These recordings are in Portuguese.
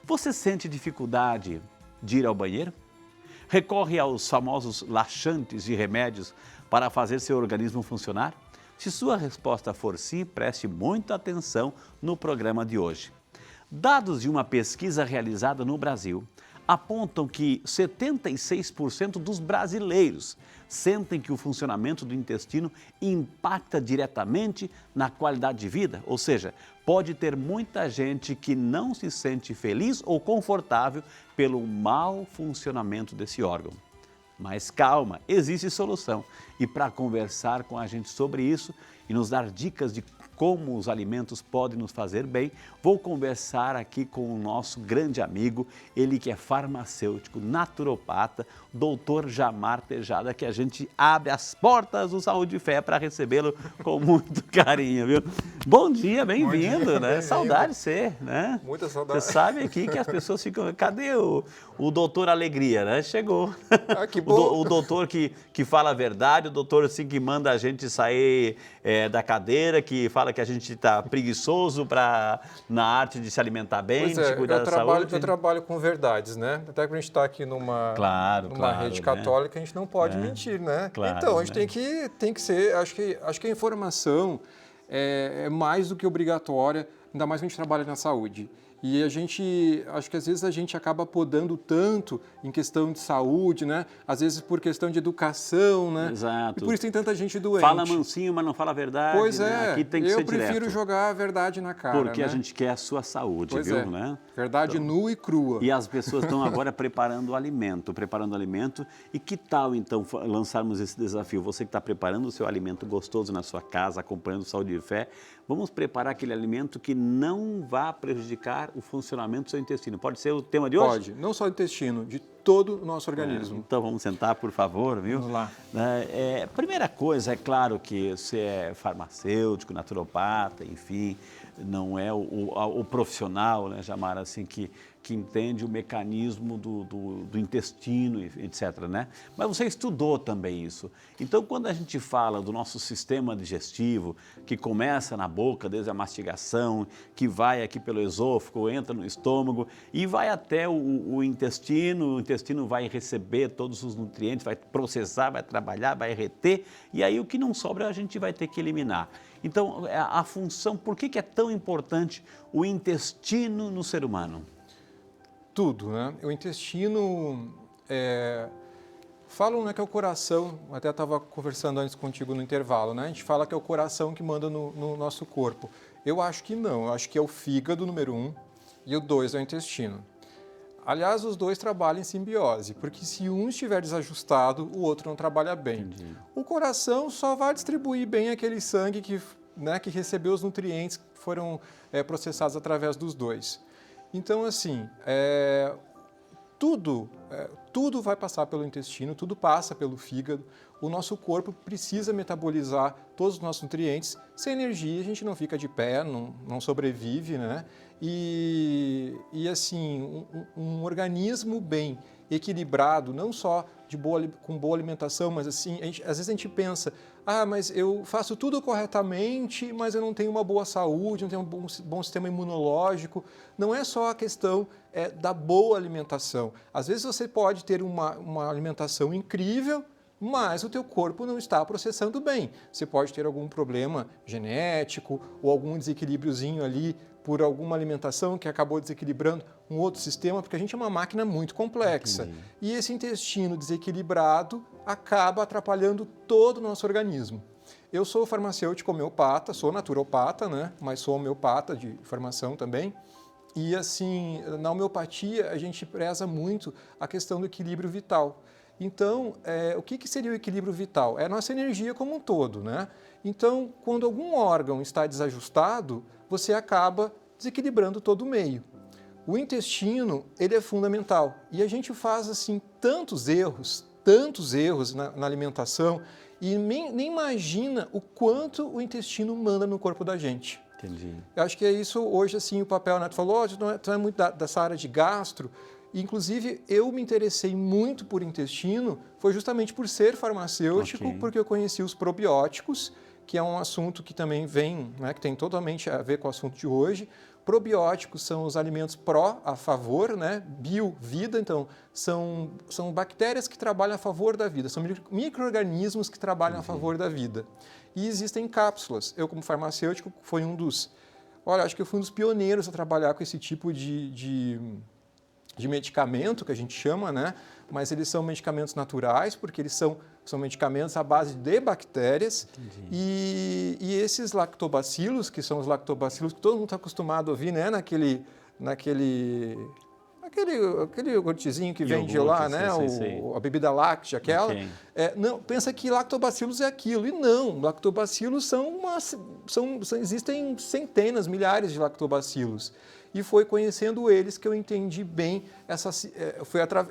Você sente dificuldade de ir ao banheiro? Recorre aos famosos laxantes de remédios para fazer seu organismo funcionar? Se sua resposta for sim, preste muita atenção no programa de hoje. Dados de uma pesquisa realizada no Brasil apontam que 76% dos brasileiros sentem que o funcionamento do intestino impacta diretamente na qualidade de vida, ou seja, pode ter muita gente que não se sente feliz ou confortável pelo mau funcionamento desse órgão. Mas calma, existe solução. E para conversar com a gente sobre isso e nos dar dicas de como os alimentos podem nos fazer bem, vou conversar aqui com o nosso grande amigo, ele que é farmacêutico, naturopata, doutor Jamar Tejada, que a gente abre as portas do Saúde e Fé para recebê-lo com muito carinho, viu? Bom dia, bem-vindo, né? Saudade de ser, né? Muita saudade. Você sabe aqui que as pessoas ficam, cadê o doutor Alegria, né? Chegou. Ah, que bom. O doutor que fala a verdade, o doutor assim, que manda a gente sair da cadeira, que fala que a gente está preguiçoso na arte de se alimentar bem, de cuidar da saúde. Eu trabalho com verdades, né? Até que a gente está aqui numa rede católica, a gente não pode mentir, né? Claro, então, a gente tem que ser, acho que a informação é mais do que obrigatória, ainda mais que a gente trabalha na saúde. E acho que às vezes a gente acaba podando tanto em questão de saúde, né? Às vezes por questão de educação, né? Exato. E por isso tem tanta gente doente. Fala mansinho, mas não fala a verdade. Pois é, né? Aqui tem que ser eu prefiro direto. jogar a verdade na cara, Porque né? a gente quer a sua saúde, Pois viu? é. Né? Verdade nua e crua. E as pessoas estão agora preparando o alimento. E que tal, então, lançarmos esse desafio? Você que está preparando o seu alimento gostoso na sua casa, acompanhando o Saúde e Fé, vamos preparar aquele alimento que não vá prejudicar o funcionamento do seu intestino. Pode ser o tema de hoje? Pode, não só do intestino, de todo o nosso organismo. Então vamos sentar, por favor, viu? Vamos lá. Primeira coisa, é claro que você é farmacêutico, naturopata, enfim, não é o profissional, né, Jamar, assim, que entende o mecanismo do intestino, etc., né? Mas você estudou também isso. Então, quando a gente fala do nosso sistema digestivo, que começa na boca, desde a mastigação, que vai aqui pelo esôfago, entra no estômago e vai até o intestino vai receber todos os nutrientes, vai processar, vai trabalhar, vai reter, e aí o que não sobra a gente vai ter que eliminar. Então, a função, por que é tão importante o intestino no ser humano? Tudo, né? O intestino, falam, né, que é o coração, até estava conversando antes contigo no intervalo, né? A gente fala que é o coração que manda no nosso corpo. Eu acho que não, eu acho que é o fígado, número 1, e o 2 é o intestino. Aliás, os dois trabalham em simbiose, porque se um estiver desajustado, o outro não trabalha bem. Entendi. O coração só vai distribuir bem aquele sangue que recebeu os nutrientes que foram processados através dos dois. Então, assim, tudo vai passar pelo intestino, tudo passa pelo fígado. O nosso corpo precisa metabolizar todos os nossos nutrientes. Sem energia, a gente não fica de pé, não sobrevive, né? E assim, um organismo bem equilibrado, não só com boa alimentação, mas assim, às vezes a gente pensa, mas eu faço tudo corretamente, mas eu não tenho uma boa saúde, não tenho um bom sistema imunológico. Não é só a questão da boa alimentação. Às vezes você pode ter uma alimentação incrível, mas o teu corpo não está processando bem. Você pode ter algum problema genético ou algum desequilíbriozinho ali por alguma alimentação que acabou desequilibrando um outro sistema, porque a gente é uma máquina muito complexa. Entendi. E esse intestino desequilibrado acaba atrapalhando todo o nosso organismo. Eu sou farmacêutico homeopata, sou naturopata, né? Mas sou homeopata de formação também. E assim, na homeopatia a gente preza muito a questão do equilíbrio vital. Então, o que seria o equilíbrio vital? É a nossa energia como um todo, né? Então, quando algum órgão está desajustado, você acaba desequilibrando todo o meio. O intestino, ele é fundamental. E a gente faz, assim, tantos erros na alimentação e nem imagina o quanto o intestino manda no corpo da gente. Entendi. Eu acho que é isso hoje, assim, o papel, né? Tu falou, tu não é muito dessa área de gastro. Inclusive, eu me interessei muito por intestino, foi justamente por ser farmacêutico, Ok. porque eu conheci os probióticos, que é um assunto que também vem, né, que tem totalmente a ver com o assunto de hoje. Probióticos são os alimentos pró, a favor, né? Bio, vida, então são bactérias que trabalham a favor da vida, são micro-organismos que trabalham a favor da vida. E existem cápsulas. Eu, como farmacêutico, acho que eu fui um dos pioneiros a trabalhar com esse tipo de medicamento, que a gente chama, né? Mas eles são medicamentos naturais, porque eles são medicamentos à base de bactérias. E esses lactobacilos, que são os lactobacilos que todo mundo está acostumado a ouvir, né? Aquele gortizinho que vende lá, né? A bebida láctea, aquela. Okay. Não, pensa que lactobacilos é aquilo. E não, lactobacilos existem centenas, milhares de lactobacilos. E foi conhecendo eles que eu entendi bem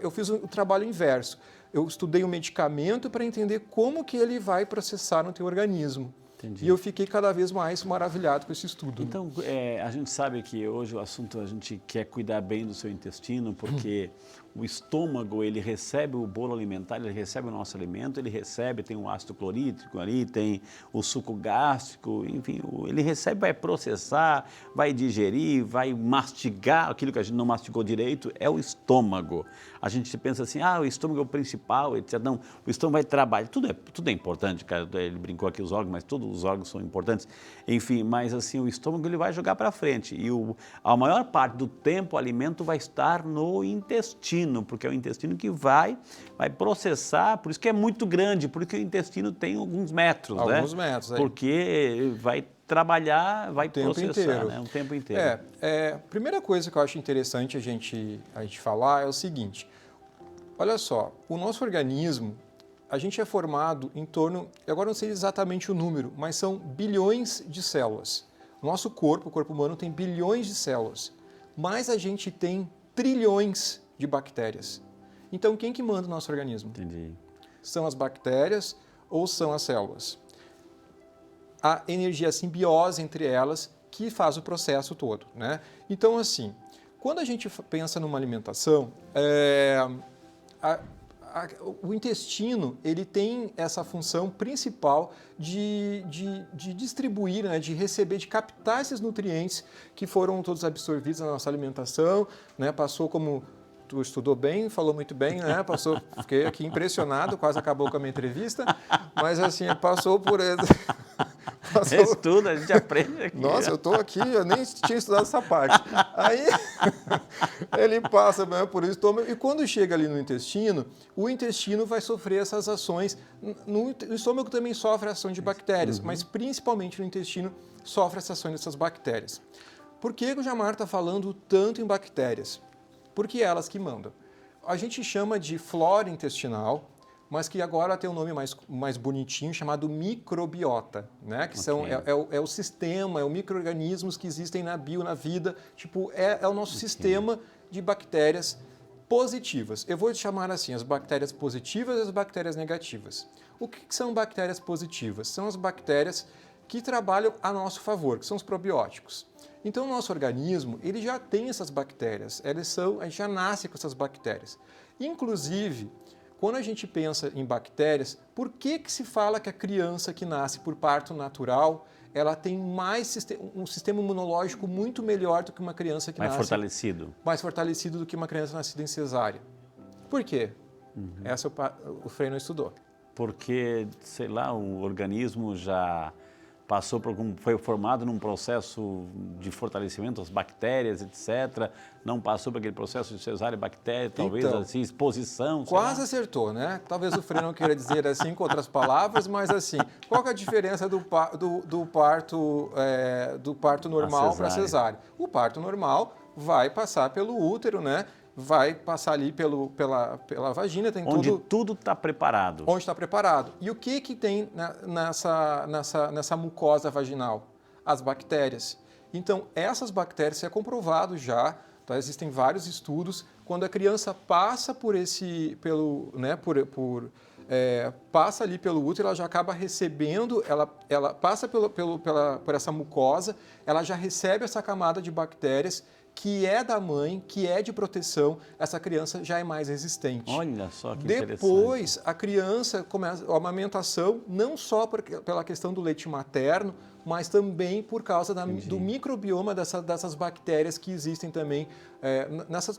eu fiz o trabalho inverso. Eu estudei o medicamento para entender como que ele vai processar no teu organismo. Entendi. E eu fiquei cada vez mais maravilhado com esse estudo. Então, a gente sabe que hoje o assunto, a gente quer cuidar bem do seu intestino, porque o estômago, ele recebe o bolo alimentar, ele recebe o nosso alimento, tem o ácido clorídrico ali, tem o suco gástrico, enfim, ele recebe, vai processar, vai digerir, vai mastigar aquilo que a gente não mastigou direito, é o estômago. A gente pensa assim, o estômago é o principal, etc. Não, o estômago vai trabalhar, tudo é importante, cara, ele brincou aqui os órgãos, mas todos os órgãos são importantes, enfim, mas assim, o estômago ele vai jogar para frente e a maior parte do tempo o alimento vai estar no intestino, porque é o intestino que vai processar, por isso que é muito grande, porque o intestino tem alguns metros, né? Alguns metros, aí. Porque vai trabalhar, vai processar, né? O tempo inteiro. Primeira coisa que eu acho interessante a gente falar é o seguinte, olha só, o nosso organismo, a gente é formado em torno, agora não sei exatamente o número, mas são bilhões de células. O nosso corpo, o corpo humano, tem bilhões de células, mas a gente tem trilhões de bactérias. Então, quem que manda o nosso organismo? Entendi. São as bactérias ou são as células? A energia, a simbiose entre elas que faz o processo todo, né? Então, assim, quando a gente pensa numa alimentação, o intestino ele tem essa função principal de distribuir, né, de receber, de captar esses nutrientes que foram todos absorvidos na nossa alimentação, né, passou como... Tu estudou bem, falou muito bem, né? Fiquei aqui impressionado, quase acabou com a minha entrevista, mas assim, passou por... Estuda, a gente aprende aqui. Nossa, eu estou aqui, eu nem tinha estudado essa parte. Aí, ele passa por isso, e quando chega ali no intestino, o intestino vai sofrer essas ações. O estômago também sofre a ação de bactérias, mas principalmente no intestino sofre essa ação dessas bactérias. Por que o Jamar está falando tanto em bactérias? Porque é elas que mandam. A gente chama de flora intestinal, mas que agora tem um nome mais bonitinho, chamado microbiota, né? Que são, é o sistema, é os micro-organismos que existem na vida, tipo, é o nosso sistema de bactérias positivas. Eu vou chamar assim, as bactérias positivas e as bactérias negativas. O que são bactérias positivas? São as bactérias que trabalham a nosso favor, que são os probióticos. Então, o nosso organismo, ele já tem essas bactérias, a gente já nasce com essas bactérias. Inclusive, quando a gente pensa em bactérias, por que se fala que a criança que nasce por parto natural, ela tem um sistema imunológico muito melhor do que uma criança que nasce... Mais fortalecido. Mais fortalecido do que uma criança nascida em cesárea. Por quê? Essa o Frei não estudou. Porque, sei lá, o organismo já... foi formado num processo de fortalecimento, as bactérias, etc. Não passou por aquele processo de cesárea, bactéria, talvez então, assim, exposição. Quase acertou, né? Talvez o Frei não queira dizer assim com outras palavras, mas assim, qual que é a diferença do parto normal para a cesárea? O parto normal vai passar pelo útero, né? Vai passar ali pela vagina, tem onde tudo está preparado. Onde está preparado. E o que tem nessa mucosa vaginal? As bactérias. Então, essas bactérias, isso é comprovado já, tá? Existem vários estudos, quando a criança passa passa ali pelo útero, ela já acaba recebendo, ela passa por essa mucosa, ela já recebe essa camada de bactérias que é da mãe, que é de proteção, essa criança já é mais resistente. Olha só que interessante. Depois, a criança começa a amamentação, não só pela questão do leite materno, mas também por causa do microbioma dessas bactérias que existem também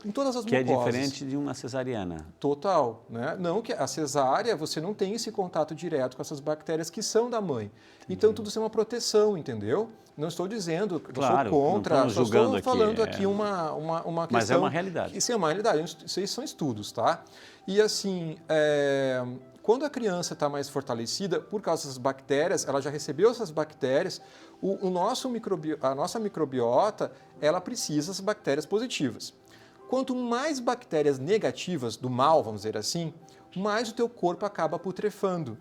em todas as mucosas. Que é diferente de uma cesariana. Total, né? Não que a cesárea, você não tem esse contato direto com essas bactérias que são da mãe. Então, tudo isso é uma proteção, entendeu? Não estou dizendo, claro, eu sou contra, não só estou falando aqui, aqui uma questão... Mas é uma realidade. Isso é uma realidade, isso aí são estudos, tá? E assim, quando a criança está mais fortalecida, por causa dessas bactérias, ela já recebeu essas bactérias, a nossa microbiota, ela precisa das bactérias positivas. Quanto mais bactérias negativas, do mal, vamos dizer assim, mais o teu corpo acaba putrefando.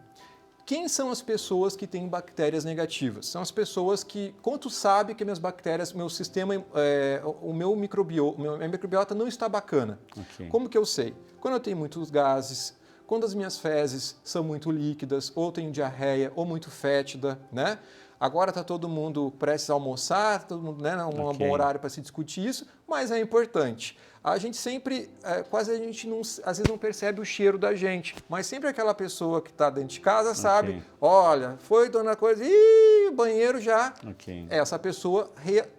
Quem são as pessoas que têm bactérias negativas? São as pessoas que, quando tu sabe que minhas bactérias, meu sistema, minha microbiota não está bacana. Okay. Como que eu sei? Quando eu tenho muitos gases, quando as minhas fezes são muito líquidas, ou tenho diarreia, ou muito fétida, né? Agora está todo mundo prestes a almoçar, todo mundo, né, um bom horário para se discutir isso, mas é importante. A gente sempre, às vezes não percebe o cheiro da gente, mas sempre aquela pessoa que está dentro de casa sabe, olha, foi dona coisa, banheiro já. Essa pessoa,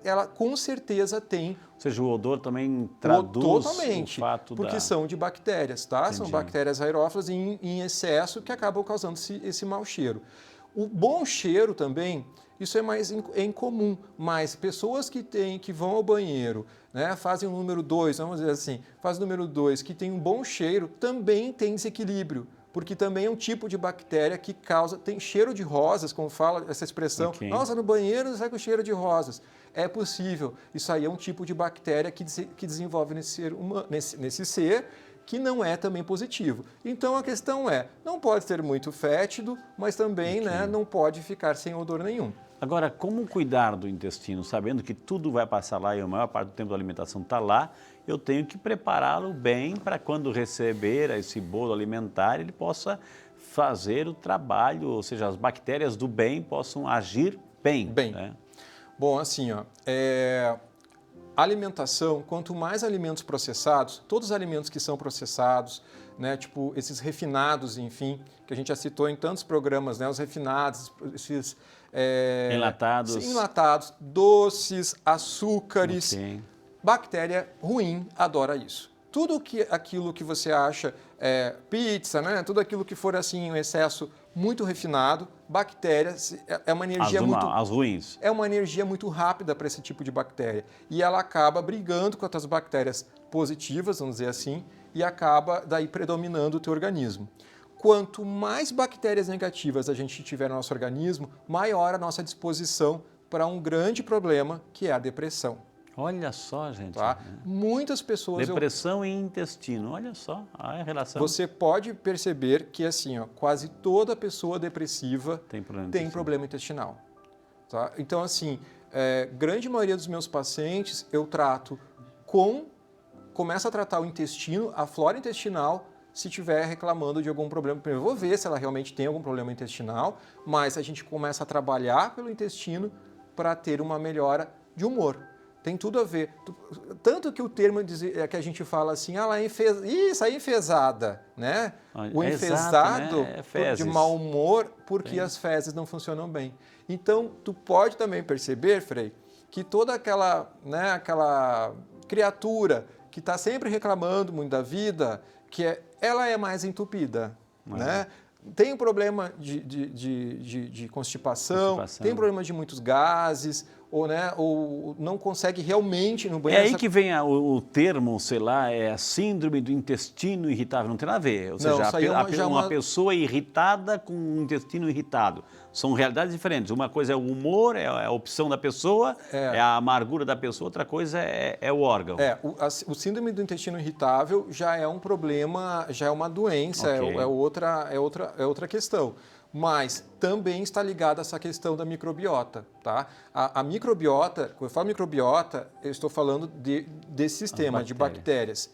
ela com certeza tem. Ou seja, o odor também traduz totalmente, o fato porque são de bactérias, tá? Entendi. São bactérias aerófilas em excesso que acabam causando esse mau cheiro. O bom cheiro também, isso é mais incomum, mas pessoas que vão ao banheiro, né, fazem o número 2, vamos dizer assim, fazem o número 2, que tem um bom cheiro, também tem desequilíbrio, porque também é um tipo de bactéria que tem cheiro de rosas, como fala essa expressão, nossa, no banheiro sai com cheiro de rosas. É possível, isso aí é um tipo de bactéria que desenvolve nesse ser, que não é também positivo. Então a questão não pode ser muito fétido, mas também não pode ficar sem odor nenhum. Agora, como cuidar do intestino, sabendo que tudo vai passar lá e a maior parte do tempo da alimentação está lá, eu tenho que prepará-lo bem para quando receber esse bolo alimentar, ele possa fazer o trabalho, ou seja, as bactérias do bem possam agir bem. Né? Bom, assim, alimentação, quanto mais alimentos processados, todos os alimentos que são processados, né, tipo esses refinados, enfim, que a gente já citou em tantos programas, né, os refinados, esses enlatados, doces, açúcares, bactéria ruim adora isso. Tudo aquilo que você acha, pizza, né, tudo aquilo que for assim um excesso muito refinado, bactérias, é uma energia as ruins. É uma energia muito rápida para esse tipo de bactéria. E ela acaba brigando com outras bactérias positivas, vamos dizer assim, e acaba daí predominando o teu organismo. Quanto mais bactérias negativas a gente tiver no nosso organismo, maior a nossa disposição para um grande problema, que é a depressão. Olha só, gente. Tá? Muitas pessoas... Depressão e intestino, olha só a relação. Você pode perceber que assim, quase toda pessoa depressiva tem problema intestinal. Tá? Então, assim, grande maioria dos meus pacientes eu trato começo a tratar o intestino, a flora intestinal, se estiver reclamando de algum problema. Primeiro, eu vou ver se ela realmente tem algum problema intestinal, mas a gente começa a trabalhar pelo intestino para ter uma melhora de humor. Tem tudo a ver. Tanto que o termo que a gente fala assim, ela sai enfesada, né? O enfesado de mau humor porque as fezes não funcionam bem. Então, tu pode também perceber, Frei, que toda aquela criatura que está sempre reclamando muito da vida, ela é mais entupida, né? Tem um problema de constipação, tem problema de muitos gases, ou não consegue realmente no banheiro. É aí que vem o termo, sei lá, síndrome do intestino irritável, não tem nada a ver. Ou seja, uma pessoa irritada com um intestino irritado. São realidades diferentes. Uma coisa é o humor, é a opção da pessoa, é a amargura da pessoa, outra coisa é o órgão. O síndrome do intestino irritável já é um problema, já é uma doença, é outra questão. Mas também está ligada a essa questão da microbiota, tá? A microbiota, quando eu falo microbiota, eu estou falando desse sistema de bactérias.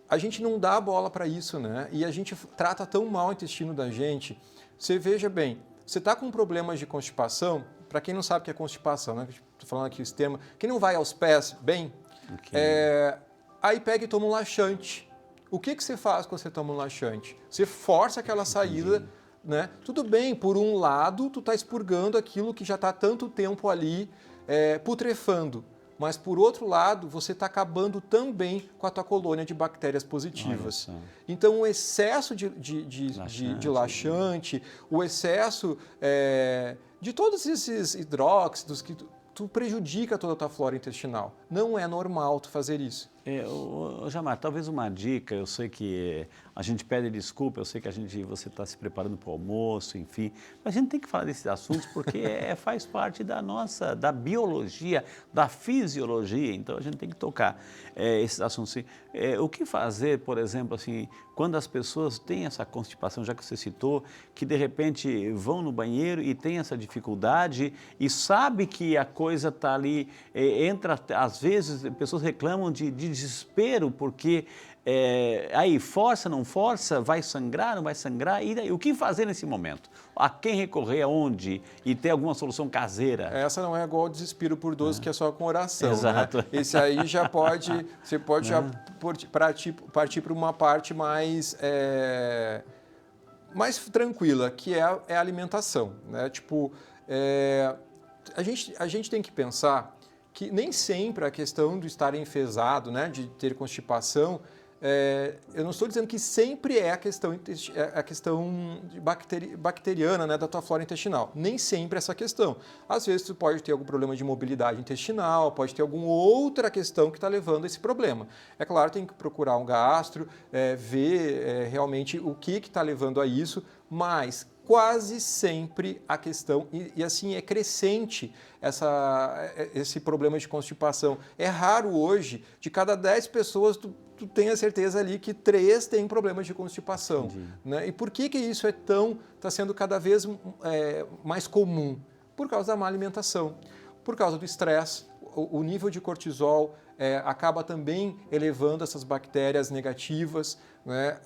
A gente não dá bola para isso, né? E a gente trata tão mal o intestino da gente. Você veja bem, você está com problemas de constipação, para quem não sabe o que é constipação, né? Estou falando aqui esse termo, quem não vai aos pés bem, aí pega e toma um laxante. O que você faz quando você toma um laxante? Você força aquela saída né? Tudo bem, por um lado, tu está expurgando aquilo que já está há tanto tempo ali putrefando. Mas, por outro lado, você está acabando também com a tua colônia de bactérias positivas. Então, o excesso de laxante, o excesso de todos esses hidróxidos que tu prejudica toda a tua flora intestinal. Não é normal tu fazer isso. Jamar, talvez uma dica, eu sei que a gente pede desculpa, eu sei que você está se preparando para o almoço, enfim, mas a gente tem que falar desses assuntos porque faz parte da biologia, da fisiologia, então a gente tem que tocar esses assuntos. O que fazer, por exemplo, assim, quando as pessoas têm essa constipação, já que você citou, que de repente vão no banheiro e tem essa dificuldade e sabe que a coisa está ali, às vezes pessoas reclamam de desespero porque aí força, não força, vai sangrar, não vai sangrar, e daí, o que fazer nesse momento? A quem recorrer, aonde? E ter alguma solução caseira? Essa não é igual ao desespero por dose, que é só com oração. Exato. Né? Esse aí você pode já partir para uma parte mais tranquila, que é a alimentação. Né? Tipo, a gente tem que pensar que nem sempre a questão do estar enfesado, né, de ter constipação, eu não estou dizendo que sempre é a questão bacteriana, né, da tua flora intestinal. Nem sempre essa questão. Às vezes tu pode ter algum problema de mobilidade intestinal, pode ter alguma outra questão que está levando a esse problema. É claro, tem que procurar um gastro, ver realmente o que está levando a isso, mas quase sempre a questão, e assim é crescente esse problema de constipação. É raro hoje, de cada 10 pessoas, tu tem a certeza ali que 3 têm problemas de constipação. Né? E por que isso está sendo cada vez mais comum? Por causa da má alimentação, por causa do estresse, o nível de cortisol acaba também elevando essas bactérias negativas, né?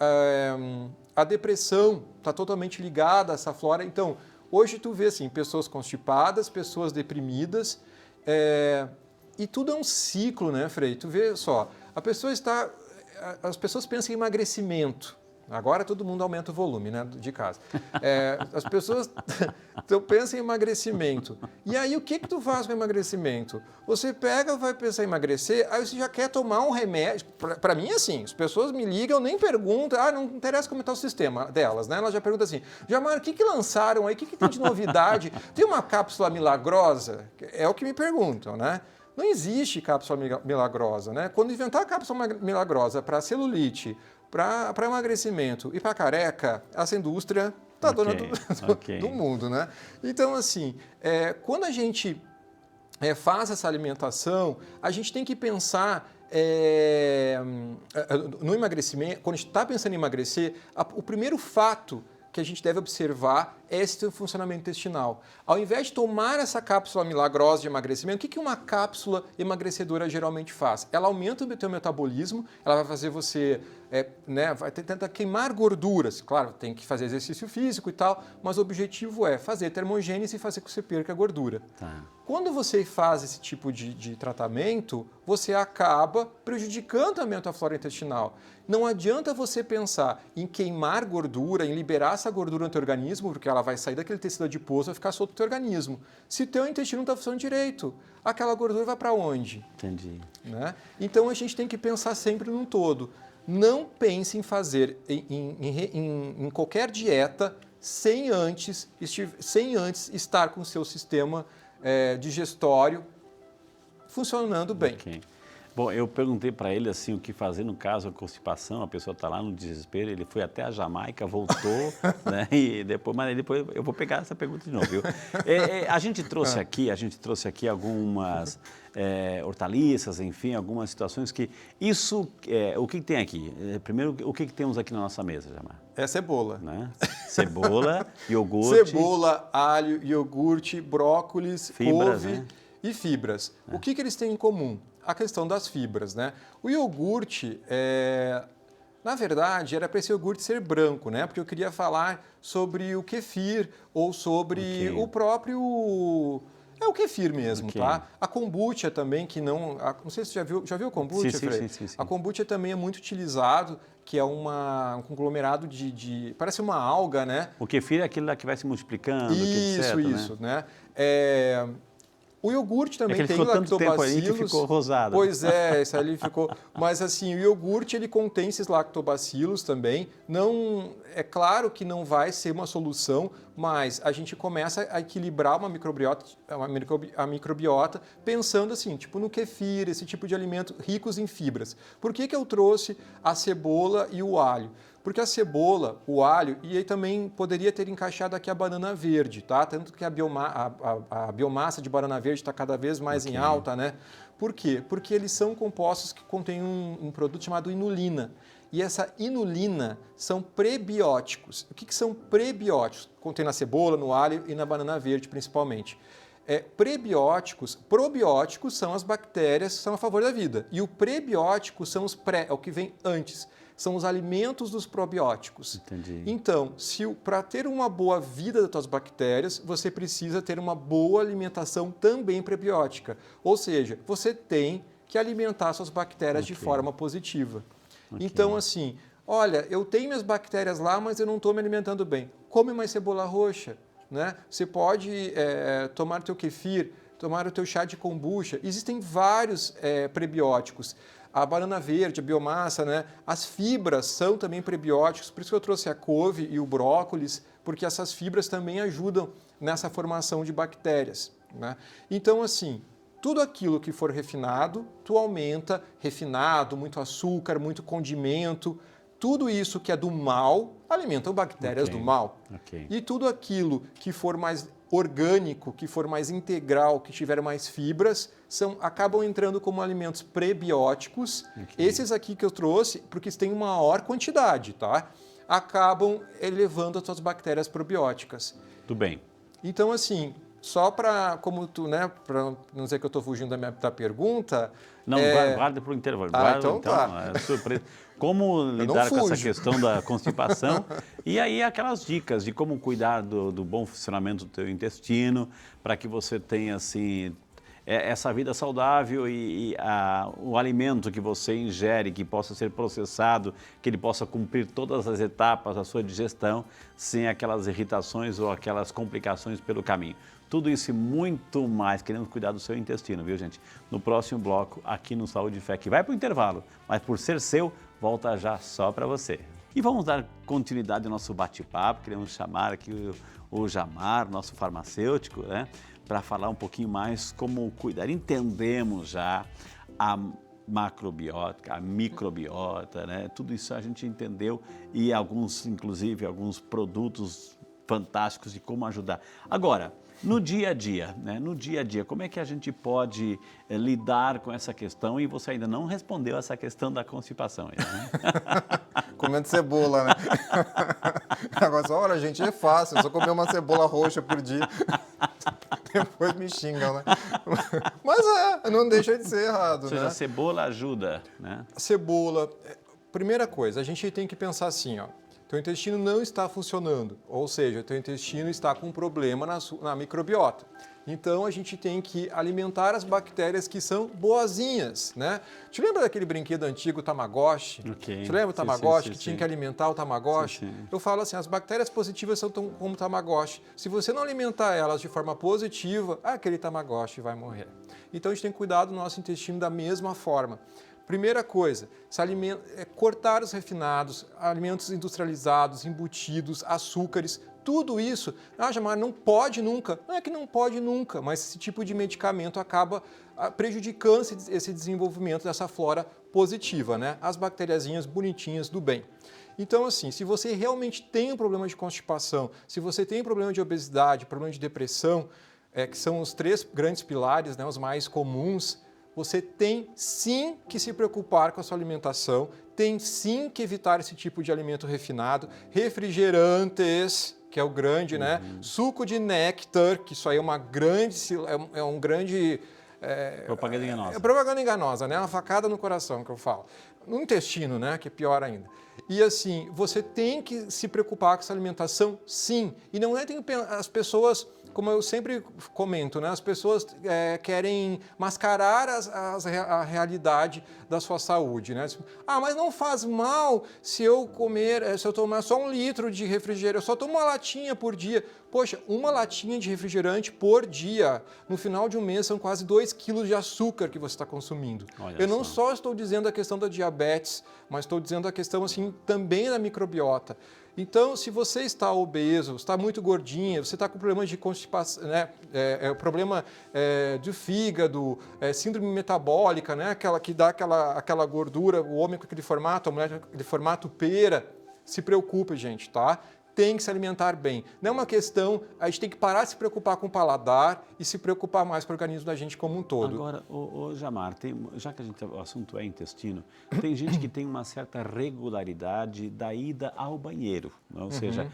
A depressão está totalmente ligada a essa flora. Então, hoje tu vê assim, pessoas constipadas, pessoas deprimidas, e tudo é um ciclo, né, Frei? Tu vê só, as pessoas pensam em emagrecimento. Agora todo mundo aumenta o volume, né, de casa. As pessoas pensam em emagrecimento. E aí o que tu faz com o emagrecimento? Você pega, vai pensar em emagrecer, aí você já quer tomar um remédio. Para mim, assim, as pessoas me ligam, nem perguntam, não interessa como está o sistema delas, né? Elas já perguntam assim, Jamar, o que lançaram aí? O que tem de novidade? Tem uma cápsula milagrosa? É o que me perguntam, né? Não existe cápsula milagrosa, né? Quando inventar a cápsula milagrosa para celulite, para emagrecimento e para careca, essa indústria está dona do mundo, né? Então, assim, quando a gente faz essa alimentação, a gente tem que pensar no emagrecimento. Quando a gente está pensando em emagrecer, o primeiro fato que a gente deve observar é esse funcionamento intestinal. Ao invés de tomar essa cápsula milagrosa de emagrecimento, o que uma cápsula emagrecedora geralmente faz? Ela aumenta o teu metabolismo, ela vai fazer você vai tentar queimar gorduras. Claro, tem que fazer exercício físico e tal, mas o objetivo é fazer termogênese e fazer com que você perca gordura. Tá. Quando você faz esse tipo de tratamento, você acaba prejudicando também a tua flora intestinal. Não adianta você pensar em queimar gordura, em liberar essa gordura no teu organismo, porque ela vai sair daquele tecido adiposo e vai ficar solto no teu organismo. Se o teu intestino não está funcionando direito, aquela gordura vai para onde? Entendi. Né? Então a gente tem que pensar sempre num todo. Não pense em fazer em qualquer dieta sem antes estar com o seu sistema digestório funcionando bem. Okay. Bom, eu perguntei para ele assim o que fazer no caso da constipação, a pessoa está lá no desespero, ele foi até a Jamaica, voltou, né? Mas depois eu vou pegar essa pergunta de novo, viu? A gente trouxe aqui algumas hortaliças, enfim, algumas situações que isso, o que tem aqui? Primeiro, o que temos aqui na nossa mesa, Jamar? É cebola. Né? Cebola, iogurte. Cebola, alho, iogurte, brócolis, couve, né? E fibras. O que eles têm em comum? A questão das fibras, né? O iogurte, na verdade, era para esse iogurte ser branco, né? Porque eu queria falar sobre o kefir ou sobre o próprio É o kefir mesmo, Ok. tá? A kombucha também, que não... não sei se você já viu kombucha, Sim, Frei? sim. A kombucha também é muito utilizado, que é um conglomerado parece uma alga, né? O kefir é aquele lá que vai se multiplicando, que etc, Isso, né? O iogurte É também que ele tem ficou tanto tempo aí que lactobacilos. ficou rosado. Pois é, esse ali ficou. Mas assim, o iogurte ele contém esses lactobacilos também. Não, é claro que não vai ser uma solução, mas a gente começa a equilibrar a microbiota pensando assim, tipo no kefir, esse tipo de alimento ricos em fibras. Por que eu trouxe a cebola e o alho? Porque a cebola, o alho, e aí também poderia ter encaixado aqui a banana verde, tá? Tanto que a biomassa de banana verde está cada vez mais em alta, né? Por quê? Porque eles são compostos que contêm um produto chamado inulina. E essa inulina são prebióticos. O que são prebióticos? Contém na cebola, no alho e na banana verde, principalmente. Probióticos são as bactérias que são a favor da vida. E o prebiótico são os é o que vem antes. São os alimentos dos probióticos. Entendi. Então, para ter uma boa vida das tuas bactérias, você precisa ter uma boa alimentação também prebiótica. Ou seja, você tem que alimentar suas bactérias de forma positiva. Então, assim, olha, eu tenho minhas bactérias lá, mas eu não estou me alimentando bem. Come mais cebola roxa, né? Você pode tomar o teu kefir, tomar o teu chá de kombucha. Existem vários prebióticos. A banana verde, a biomassa, né? As fibras são também prebióticos, por isso que eu trouxe a couve e o brócolis, porque essas fibras também ajudam nessa formação de bactérias, né? Então, assim, tudo aquilo que for refinado, tu aumenta, refinado, muito açúcar, muito condimento, tudo isso que é do mal, alimentam bactérias do mal. E tudo aquilo que for mais orgânico, que for mais integral, que tiver mais fibras, acabam entrando como alimentos prebióticos. Esses aqui que eu trouxe, porque têm uma maior quantidade, tá? Acabam elevando as suas bactérias probióticas. Tudo bem. Então, assim, só para, como tu, né, para não dizer que eu estou fugindo da pergunta... Não, guarda para o intervalo. Então tá. É surpresa. Como lidar com essa questão da constipação e aí aquelas dicas de como cuidar do bom funcionamento do teu intestino para que você tenha, assim, essa vida saudável e o alimento que você ingere, que possa ser processado, que ele possa cumprir todas as etapas da sua digestão sem aquelas irritações ou aquelas complicações pelo caminho. Tudo isso e muito mais, queremos cuidar do seu intestino, viu, gente? No próximo bloco, aqui no Saúde e Fé, que vai para o intervalo, mas por ser seu, volta já só para você. E vamos dar continuidade ao nosso bate-papo, queremos chamar aqui o Jamar, nosso farmacêutico, né? Para falar um pouquinho mais como cuidar. Entendemos já a macrobiótica, a microbiota, né? Tudo isso a gente entendeu e inclusive alguns produtos fantásticos de como ajudar. Agora, no dia a dia, né? No dia a dia, como é que a gente pode lidar com essa questão? E você ainda não respondeu essa questão da constipação. Aí, né? Comendo cebola, né? Agora, olha, gente, é fácil, só comer uma cebola roxa por dia. Depois me xingam, né? Mas não deixa de ser errado, Ou seja, né? a cebola ajuda, né? Cebola. Primeira coisa, a gente tem que pensar assim, ó. Teu intestino não está funcionando, ou seja, teu intestino está com um problema na microbiota. Então, a gente tem que alimentar as bactérias que são boazinhas, né? Te lembra daquele brinquedo antigo, Tamagotchi? Te lembra o Tamagotchi, que tinha que alimentar o Tamagotchi? Eu falo assim, as bactérias positivas são como Tamagotchi. Se você não alimentar elas de forma positiva, aquele Tamagotchi vai morrer. Então, a gente tem que cuidar do nosso intestino da mesma forma. Primeira coisa, cortar os refinados, alimentos industrializados, embutidos, açúcares, tudo isso. Jamar, não pode nunca. Não é que não pode nunca, mas esse tipo de medicamento acaba prejudicando esse desenvolvimento dessa flora positiva, né? As bacteriazinhas bonitinhas do bem. Então, assim, se você realmente tem um problema de constipação, se você tem um problema de obesidade, problema de depressão, que são os 3 grandes pilares, né, os mais comuns, você tem sim que se preocupar com a sua alimentação, tem sim que evitar esse tipo de alimento refinado, refrigerantes, que é o grande, né? Suco de néctar, que isso aí é uma grande, um grande... propaganda enganosa. É propaganda enganosa, né? Uma facada no coração que eu falo. No intestino, né? Que é pior ainda. E assim, você tem que se preocupar com essa alimentação, sim. E não é as pessoas como eu sempre comento, né, as pessoas querem mascarar a realidade da sua saúde, né? Ah, mas não faz mal se eu tomar só 1 litro de refrigerante, eu só tomo uma latinha por dia. Poxa, uma latinha de refrigerante por dia, no final de um mês, são quase 2 quilos de açúcar que você está consumindo. Olha Eu não só. só estou dizendo a questão da diabetes, mas estou dizendo a questão assim também da microbiota. Então, se você está obeso, está muito gordinha, você está com problema de constipação, né? Problema do fígado, síndrome metabólica, né? Aquela que dá aquela gordura, o homem com aquele formato, a mulher com aquele formato pera, se preocupe, gente, tá? Tem que se alimentar bem. Não é uma questão, a gente tem que parar de se preocupar com o paladar e se preocupar mais com o organismo da gente como um todo. Agora, Jamar, já que o assunto é intestino, tem gente que tem uma certa regularidade da ida ao banheiro, né? Ou seja,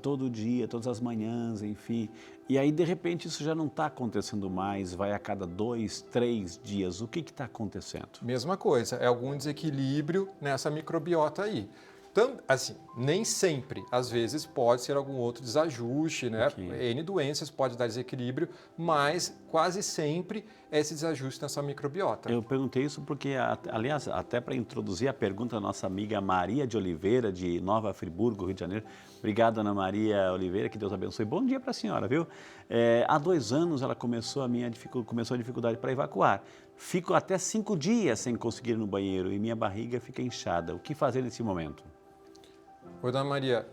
todo dia, todas as manhãs, enfim. E aí, de repente, isso já não está acontecendo mais, vai a cada 2, 3 dias. O que está acontecendo? Mesma coisa, é algum desequilíbrio nessa microbiota aí. Então, assim, nem sempre, às vezes pode ser algum outro desajuste, né? Okay. N doenças pode dar desequilíbrio, mas quase sempre é esse desajuste nessa microbiota. Eu perguntei isso porque, aliás, até para introduzir a pergunta da nossa amiga Maria de Oliveira, de Nova Friburgo, Rio de Janeiro. Obrigado, Ana Maria Oliveira, que Deus abençoe. Bom dia para a senhora, viu? Há 2 anos ela começou a dificuldade para evacuar. Fico até 5 dias sem conseguir ir no banheiro e minha barriga fica inchada. O que fazer nesse momento? Oi, Dona Maria,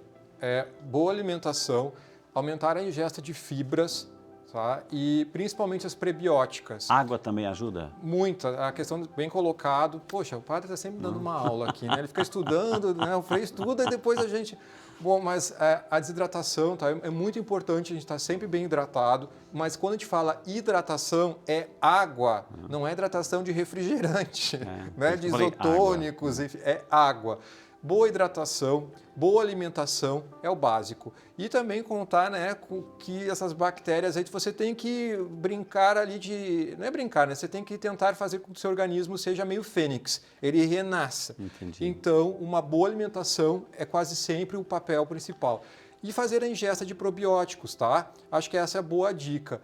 boa alimentação, aumentar a ingesta de fibras, tá? E principalmente as prebióticas. Água também ajuda? Muita, a questão bem colocado. Poxa, o padre está sempre dando uma aula aqui, né? Ele fica estudando, né? O Frei estuda e depois a gente... Bom, mas a desidratação, tá? É muito importante a gente estar sempre bem hidratado, mas quando a gente fala hidratação, é água, não é hidratação de refrigerante, né? De isotônicos, enfim, é água. Boa hidratação, boa alimentação é o básico. E também contar, né, com que essas bactérias aí você tem que brincar ali não é brincar, né? Você tem que tentar fazer com que o seu organismo seja meio fênix, ele renasça. Entendi. Então, uma boa alimentação é quase sempre o papel principal. E fazer a ingesta de probióticos, tá? Acho que essa é a boa dica.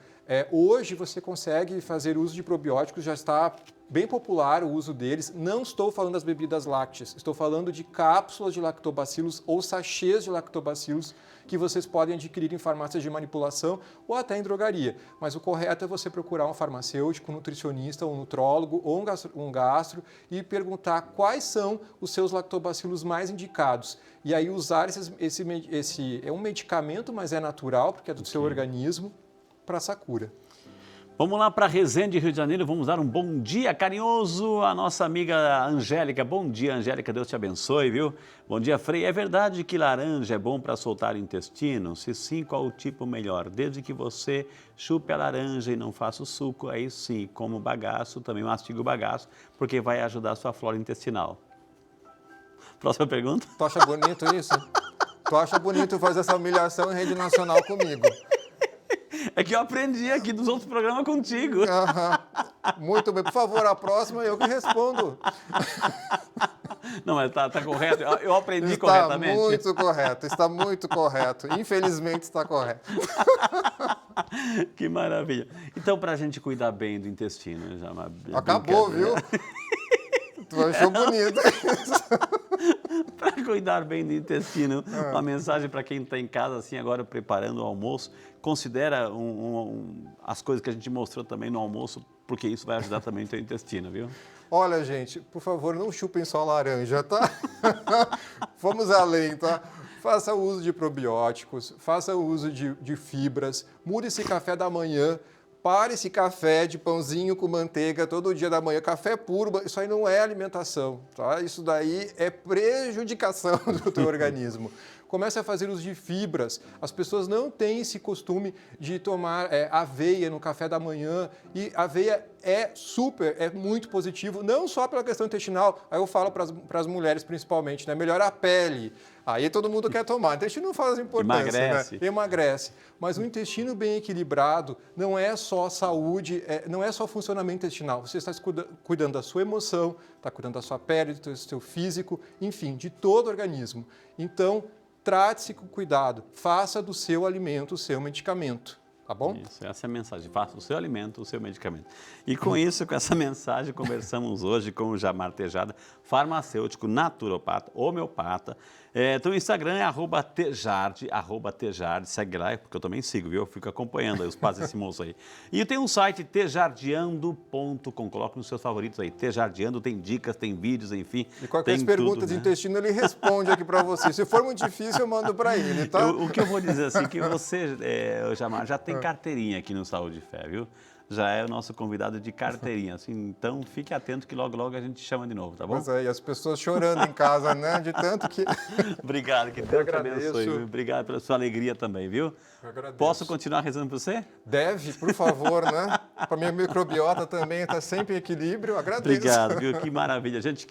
Hoje você consegue fazer uso de probióticos, já está bem popular o uso deles. Não estou falando das bebidas lácteas, estou falando de cápsulas de lactobacilos ou sachês de lactobacilos que vocês podem adquirir em farmácias de manipulação ou até em drogaria. Mas o correto é você procurar um farmacêutico, um nutricionista, um nutrólogo ou um gastro e perguntar quais são os seus lactobacilos mais indicados. E aí usar é um medicamento, mas é natural, porque é do seu organismo, para essa cura. Vamos lá para Resende, Rio de Janeiro, vamos dar um bom dia carinhoso à nossa amiga Angélica. Bom dia, Angélica, Deus te abençoe, viu? Bom dia, Frei. É verdade que laranja é bom para soltar o intestino? Se sim, qual o tipo melhor? Desde que você chupe a laranja e não faça o suco, aí sim, como bagaço, também mastiga o bagaço, porque vai ajudar a sua flora intestinal. Próxima pergunta? Tu acha bonito isso? Tu acha bonito fazer essa humilhação em rede nacional comigo? É que eu aprendi aqui dos outros programas contigo. Muito bem. Por favor, a próxima eu que respondo. Não, mas tá correto. Eu aprendi corretamente. Está muito correto. Infelizmente está correto. Que maravilha. Então, para a gente cuidar bem do intestino, acabou, viu? Tu achou bonito isso. Para cuidar bem do intestino, uma mensagem para quem está em casa, assim, agora preparando o almoço, considera as coisas que a gente mostrou também no almoço, porque isso vai ajudar também o teu intestino, viu? Olha, gente, por favor, não chupem só laranja, tá? Vamos além, tá? Faça uso de probióticos, faça uso de fibras, mude esse café da manhã. Pare esse café de pãozinho com manteiga todo dia da manhã, café puro, isso aí não é alimentação, tá? Isso daí é prejudicação do teu organismo. Comece a fazer uso de fibras. As pessoas não têm esse costume de tomar aveia no café da manhã e aveia é muito positivo, não só pela questão intestinal, aí eu falo para as mulheres principalmente, né? Melhora a pele, aí todo mundo quer tomar, o intestino não faz importância, emagrece. Né? Emagrece, mas o intestino bem equilibrado não é só saúde, não é só funcionamento intestinal, você está cuidando da sua emoção, está cuidando da sua pele, do seu físico, enfim, de todo o organismo. Então, trate-se com cuidado, faça do seu alimento o seu medicamento. Tá bom? Isso, essa é a mensagem. Faça o seu alimento, o seu medicamento. E com isso, com essa mensagem, conversamos hoje com o Jamar Tejada, farmacêutico, naturopata, homeopata. Então o Instagram é @tejarde, segue lá, porque eu também sigo, viu? Eu fico acompanhando aí os passos desse moço aí. E tem um site, tejardeando.com, coloque nos seus favoritos aí, Tejardeando, tem dicas, tem vídeos, enfim. E qualquer tem pergunta tudo, de né? intestino, ele responde aqui para você. Se for muito difícil, eu mando para ele, tá? O que eu vou dizer assim, que você, Jamar, já tem carteirinha aqui no Saúde e Fé, viu? Já é o nosso convidado de carteirinha, assim, então fique atento que logo, logo a gente chama de novo, tá bom? Pois é, e as pessoas chorando em casa, né? De tanto que... Obrigado, que Deus te agradeço. abençoe. Viu? Obrigado pela sua alegria também, viu? Eu agradeço. Posso continuar rezando por você? Deve, por favor, né? Para minha microbiota também estar sempre em equilíbrio. Agradeço. Obrigado, viu? Que maravilha. Gente,